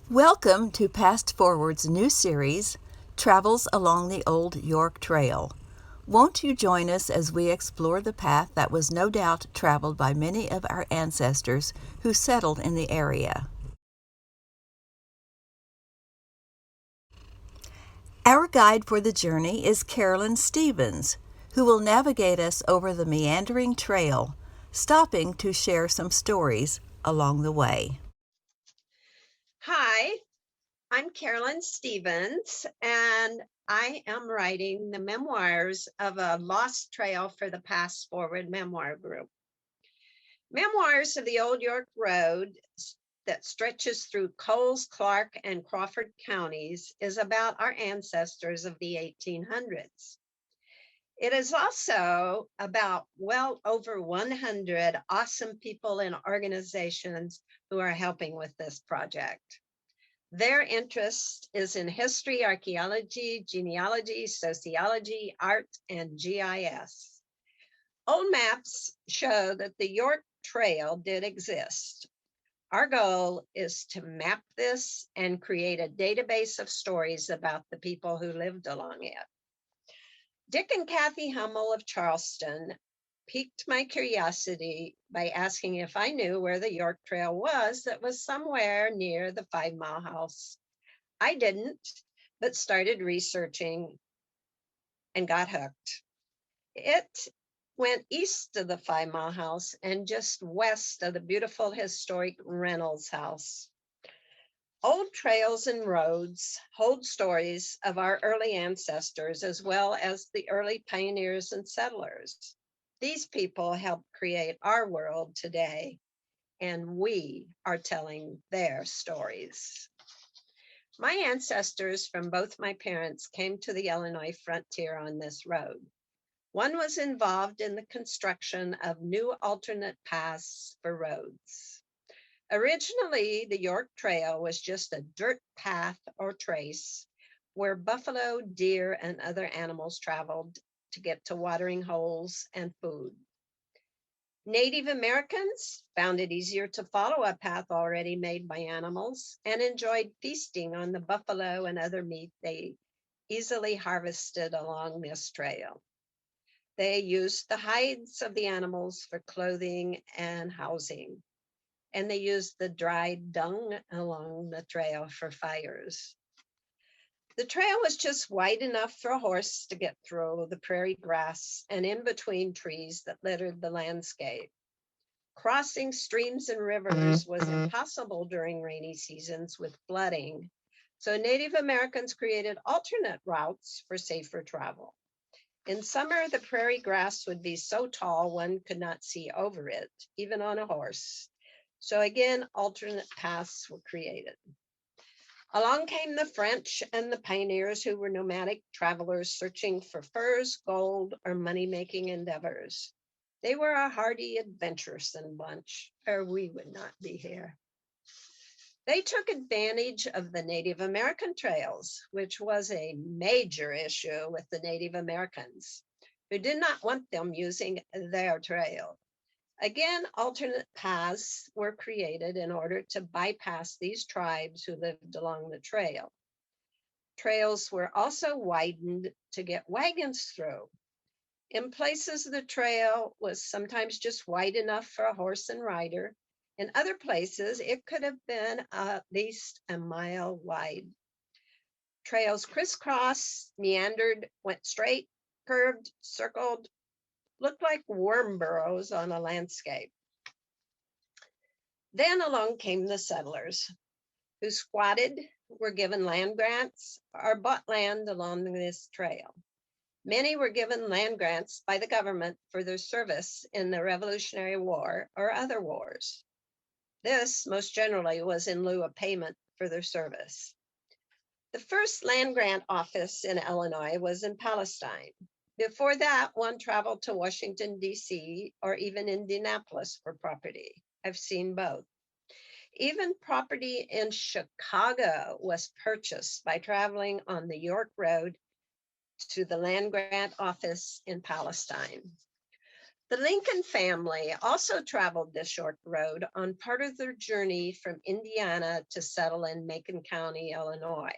Welcome to Past Forward's new series, Travels Along the Old York Trail. Won't you join us as we explore the path that was no doubt traveled by many of our ancestors who settled in the area? Our guide for the journey is Carolyn Stephens, who will navigate us over the meandering trail, stopping to share some stories along the way. Hi, I'm Carolyn Stephens, and I am writing the memoirs of a lost trail for the Past Forward Memoir Group. Memoirs of the Old York Road that stretches through Coles, Clark, and Crawford counties is about our ancestors of the 1800s. It is also about well over 100 awesome people and organizations who are helping with this project. Their interest is in history, archaeology, genealogy, sociology, art, and GIS. Old maps show that the York Trail did exist. Our goal is to map this and create a database of stories about the people who lived along it. Dick and Kathy Hummel of Charleston piqued my curiosity by asking if I knew where the York Trail was that was somewhere near the 5 Mile House. I didn't, but started researching and got hooked. It went east of the 5 Mile House and just west of the beautiful historic Reynolds House. Old trails and roads hold stories of our early ancestors as well as the early pioneers and settlers. These people helped create our world today, and we are telling their stories. My ancestors from both my parents came to the Illinois frontier on this road. One was involved in the construction of new alternate paths for roads. Originally, the York Trail was just a dirt path or trace where buffalo, deer, and other animals traveled to get to watering holes and food. Native Americans found it easier to follow a path already made by animals and enjoyed feasting on the buffalo and other meat they easily harvested along this trail. They used the hides of the animals for clothing and housing, and they used the dried dung along the trail for fires. The trail was just wide enough for a horse to get through the prairie grass and in between trees that littered the landscape. Crossing streams and rivers was impossible during rainy seasons with flooding, so Native Americans created alternate routes for safer travel. In summer, the prairie grass would be so tall one could not see over it, even on a horse. So again, alternate paths were created. Along came the French and the pioneers who were nomadic travelers searching for furs, gold, or money-making endeavors. They were a hardy, adventuresome bunch, or we would not be here. They took advantage of the Native American trails, which was a major issue with the Native Americans, who did not want them using their trail. Again, alternate paths were created in order to bypass these tribes who lived along the trail. Trails were also widened to get wagons through. In places, the trail was sometimes just wide enough for a horse and rider. In other places, it could have been at least a mile wide. Trails crisscrossed, meandered, went straight, curved, circled, looked like worm burrows on a landscape. Then along came the settlers, who squatted, were given land grants, or bought land along this trail. Many were given land grants by the government for their service in the Revolutionary War or other wars. This, most generally, was in lieu of payment for their service. The first land grant office in Illinois was in Palestine. Before that, one traveled to Washington, D.C., or even Indianapolis for property. I've seen both. Even property in Chicago was purchased by traveling on the York Road to the land grant office in Palestine. The Lincoln family also traveled this York Road on part of their journey from Indiana to settle in Macon County, Illinois.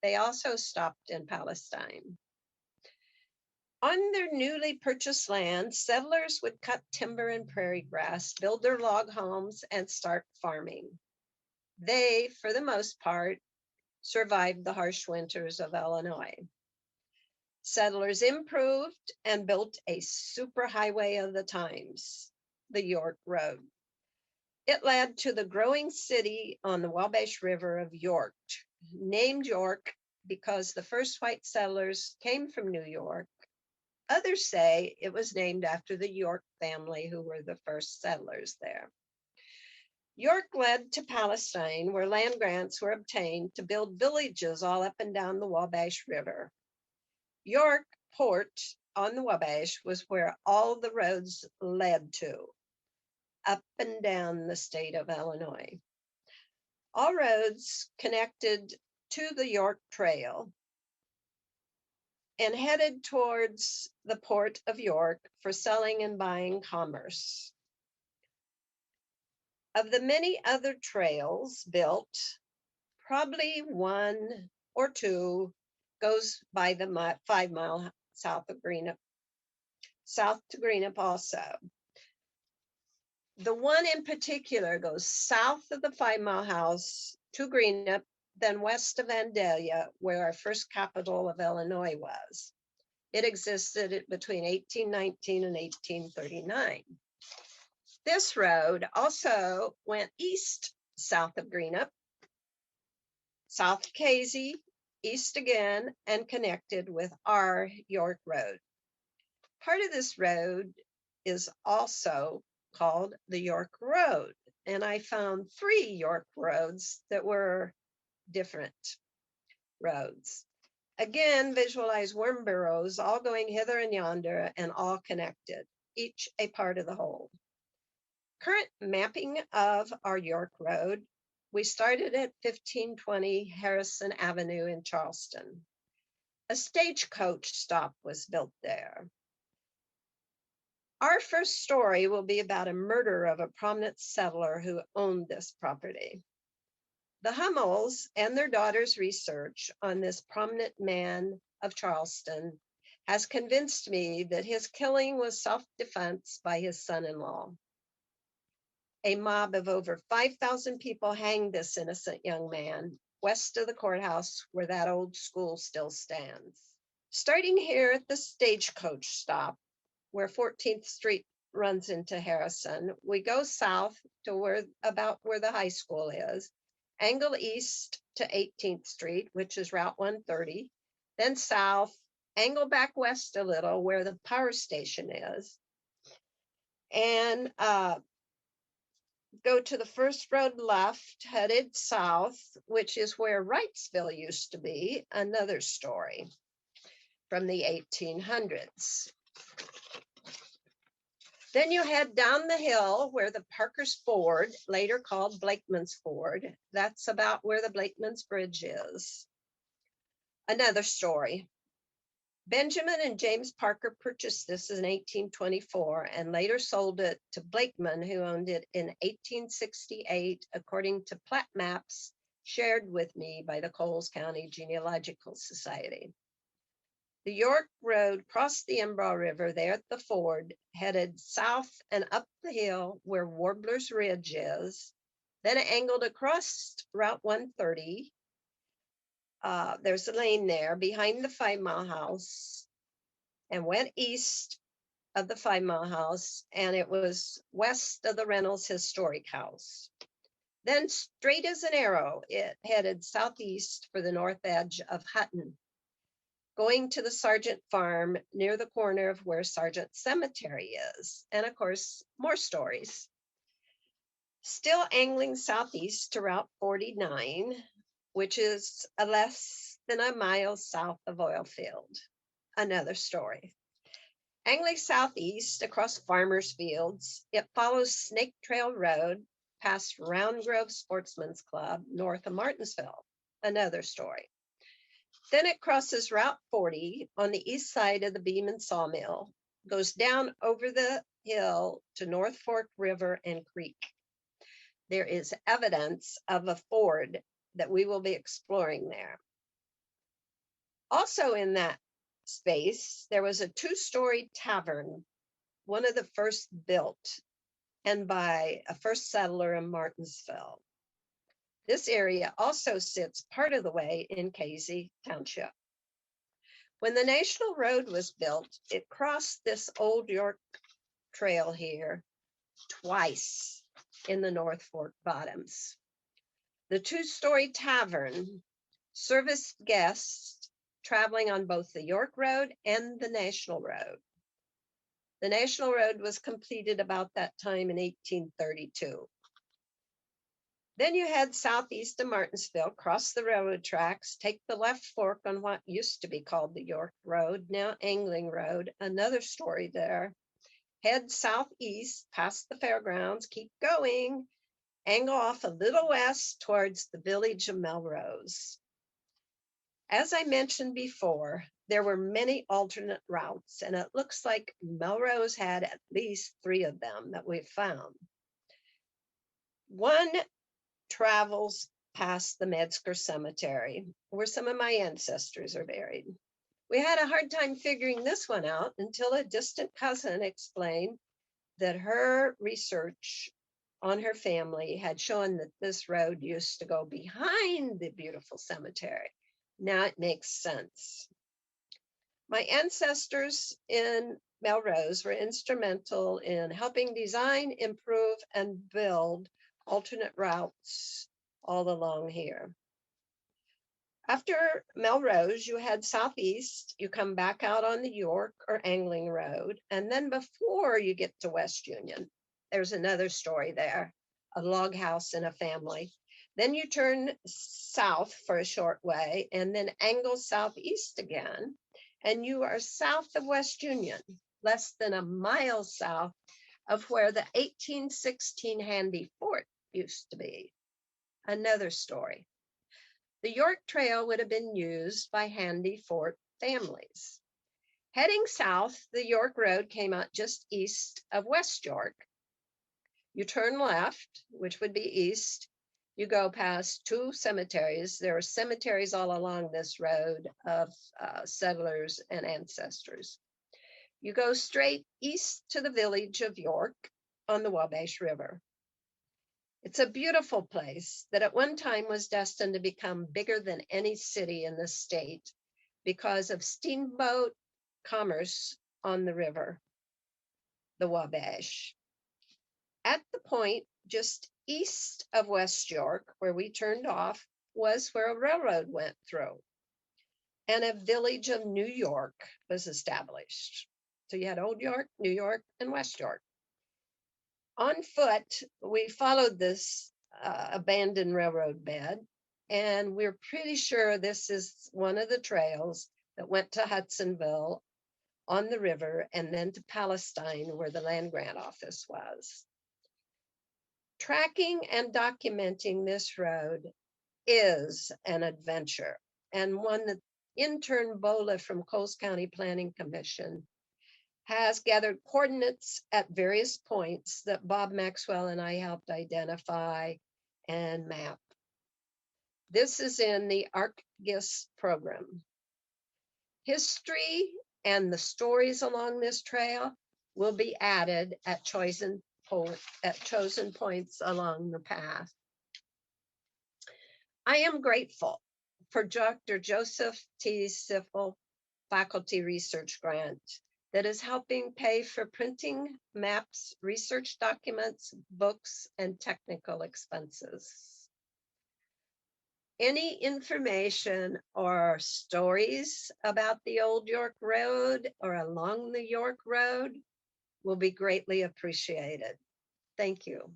They also stopped in Palestine. On their newly purchased land, settlers would cut timber and prairie grass, build their log homes, and start farming. They, for the most part, survived the harsh winters of Illinois. Settlers improved and built a superhighway of the times, the York Road. It led to the growing city on the Wabash River of York, named York because the first white settlers came from New York. Others say it was named after the York family, who were the first settlers there. York led to Palestine, where land grants were obtained to build villages all up and down the Wabash River. York Port on the Wabash was where all the roads led to, up and down the state of Illinois. All roads connected to the York Trail and headed towards the port of York for selling and buying commerce. Of the many other trails built, probably one or two goes by the 5 mile south of Greenup, south to Greenup also. The one in particular goes south of the 5 Mile House to Greenup, then west of Vandalia, where our first capital of Illinois was. It existed between 1819 and 1839. This road also went east, south of Greenup, south of Casey, east again, and connected with our York Road. Part of this road is also called the York Road, and I found 3 York roads that were different roads. Again, visualize worm burrows all going hither and yonder and all connected, each a part of the whole. Current mapping of our York Road, we started at 1520 Harrison Avenue in Charleston. A stagecoach stop was built there. Our first story will be about a murder of a prominent settler who owned this property. The Hummels and their daughter's research on this prominent man of Charleston has convinced me that his killing was self-defense by his son-in-law. A mob of over 5,000 people hanged this innocent young man west of the courthouse where that old school still stands. Starting here at the stagecoach stop, where 14th Street runs into Harrison, we go south to about where the high school is, angle east to 18th Street, which is Route 130, then south, angle back west a little where the power station is, and go to the first road left, headed south, which is where Wrightsville used to be, another story from the 1800s. Then you head down the hill where the Parker's Ford, later called Blakeman's Ford, that's about where the Blakeman's Bridge is. Another story. Benjamin and James Parker purchased this in 1824 and later sold it to Blakeman, who owned it in 1868, according to plat maps shared with me by the Coles County Genealogical Society. The York Road crossed the Embrough River there at the ford, headed south and up the hill where Warbler's Ridge is, then it angled across Route 130. There's a lane there behind the 5 Mile House and went east of the 5 Mile House, and it was west of the Reynolds Historic House. Then straight as an arrow, it headed southeast for the north edge of Hutton, going to the Sargent Farm near the corner of where Sargent Cemetery is. And of course, more stories. Still angling southeast to Route 49, which is less than a mile south of Oilfield. Another story. Angling southeast across farmers' fields, it follows Snake Trail Road past Round Grove Sportsman's Club north of Martinsville. Another story. Then it crosses Route 40 on the east side of the Beam and Sawmill goes down over the hill to North Fork River and Creek. There is evidence of a ford that we will be exploring there. Also in that space, there was a 2-story tavern, one of the first built, and by a first settler in Martinsville. This area also sits part of the way in Casey Township. When the National Road was built, it crossed this Old York Trail here twice in the North Fork bottoms. The 2-story tavern serviced guests traveling on both the York Road and the National Road. The National Road was completed about that time in 1832. Then you head southeast of Martinsville, cross the railroad tracks, take the left fork on what used to be called the York Road, now Angling Road, another story there. Head southeast past the fairgrounds, keep going, angle off a little west towards the village of Melrose. As I mentioned before, there were many alternate routes, and it looks like Melrose had at least 3 of them that we've found. One travels past the Metzger Cemetery, where some of my ancestors are buried. We had a hard time figuring this one out until a distant cousin explained that her research on her family had shown that this road used to go behind the beautiful cemetery. Now it makes sense. My ancestors in Melrose were instrumental in helping design, improve, and build alternate routes all along here. After Melrose, you head southeast, you come back out on the York or Angling Road, and then before you get to West Union, there's another story there, a log house and a family. Then you turn south for a short way and then angle southeast again, and you are south of West Union, less than a mile south of where the 1816 Handy Fort used to be. Another story. The York Trail would have been used by Handy Fort families. Heading south, the York Road came out just east of West York. You turn left, which would be east. You go past 2 cemeteries. There are cemeteries all along this road of settlers and ancestors. You go straight east to the village of York on the Wabash River. It's a beautiful place that at one time was destined to become bigger than any city in the state because of steamboat commerce on the river, the Wabash. At the point just east of West York, where we turned off, was where a railroad went through, and a village of New York was established. So you had Old York, New York, and West York. On foot, we followed this abandoned railroad bed, and we're pretty sure this is one of the trails that went to Hudsonville on the river and then to Palestine, where the land grant office was. Tracking and documenting this road is an adventure, and one that intern Bola from Coles County Planning Commission has gathered coordinates at various points that Bob Maxwell and I helped identify and map. This is in the ArcGIS program. History and the stories along this trail will be added at chosen points along the path. I am grateful for Dr. Joseph T. Cipfl faculty research grant that is helping pay for printing, maps, research documents, books, and technical expenses. Any information or stories about the Old York Road or along the York Road will be greatly appreciated. Thank you.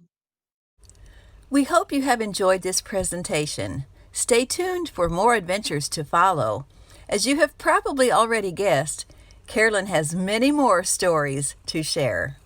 We hope you have enjoyed this presentation. Stay tuned for more adventures to follow. As you have probably already guessed, Carolyn has many more stories to share.